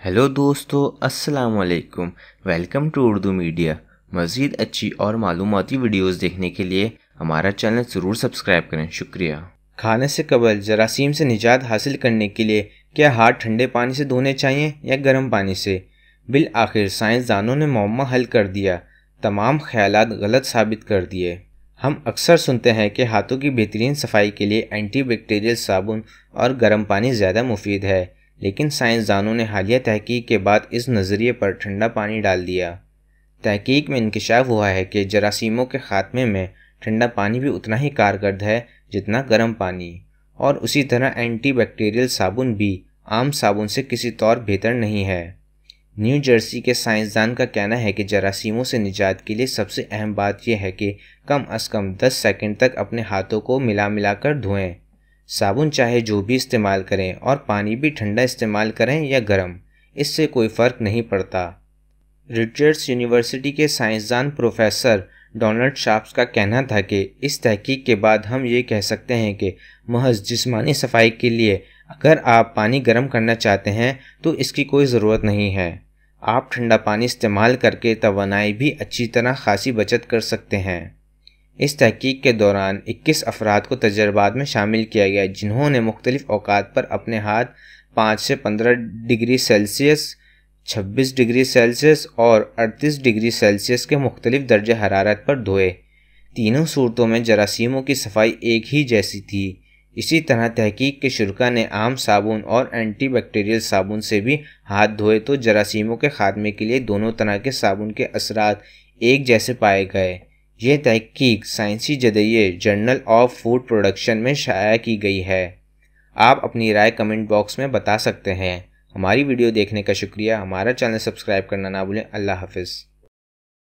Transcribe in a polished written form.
Hello दोस्तों, अस्सलाम वालेकुम। Welcome to Urdu media. मज़ीद अच्छी और मालूमाती वीडियोस देखने के लिए हमारा चैनल ज़रूर सब्सक्राइब करें। शुक्रिया। खाने से कबल जरासीम से निजात हासिल करने के लिए क्या हाथ ठंडे पानी से धोने चाहिए या गर्म पानी से? बिल आखिर साइंसदानों ने मौमा हल कर दिया, तमाम ख्यालात गलत साबित कर दिए। हम अक्सर सुनते हैं कि हाथों की बेहतरीन सफाई के लिए एंटी बैक्टीरियल साबुन और गर्म पानी ज़्यादा मुफीद है, लेकिन साइंसदानों ने हालिया तहकीक के बाद इस नज़रिए पर ठंडा पानी डाल दिया। तहकीक में इंकशाफ हुआ है कि जरासीमों के ख़ात्मे में ठंडा पानी भी उतना ही कारगर है जितना गर्म पानी, और उसी तरह एंटी बैक्टीरियल साबुन भी आम साबुन से किसी तौर बेहतर नहीं है। न्यू जर्सी के साइंसदान का कहना है कि जरासीमों से निजात के लिए सबसे अहम बात यह है कि कम अज़ कम 10 सेकंड तक अपने हाथों को मिला कर धोएं। साबुन चाहे जो भी इस्तेमाल करें और पानी भी ठंडा इस्तेमाल करें या गर्म, इससे कोई फ़र्क नहीं पड़ता। रिचर्ड्स यूनिवर्सिटी के साइंसदान प्रोफेसर डोनाल्ड शार्प्स का कहना था कि इस तहकीक के बाद हम ये कह सकते हैं कि महज जिस्मानी सफाई के लिए अगर आप पानी गर्म करना चाहते हैं तो इसकी कोई ज़रूरत नहीं है। आप ठंडा पानी इस्तेमाल करके तवानाई भी अच्छी तरह खासी बचत कर सकते हैं। इस तहकीक के दौरान 21 अफराद को तजर्बात में शामिल किया गया, जिन्होंने मुख्तलिफ औकात पर अपने हाथ 5 से 15 डिग्री सेल्सियस, 26 डिग्री सेल्सियस और 38 डिग्री सेल्सियस के मुख्तलिफ दर्जे हरारत पर धोए। तीनों सूरतों में जरासीमों की सफाई एक ही जैसी थी। इसी तरह तहकीक के शुरका ने आम साबुन और एंटी बैक्टीरियल साबुन से भी हाथ धोए तो जरासीमों के खात्मे के लिए दोनों तरह के साबुन के असरात एक जैसे पाए गए। यह तहकीक साइंसी जदये जर्नल ऑफ फूड प्रोडक्शन में शाया की गई है। आप अपनी राय कमेंट बॉक्स में बता सकते हैं। हमारी वीडियो देखने का शुक्रिया। हमारा चैनल सब्सक्राइब करना ना भूलें। अल्लाह हाफिज़।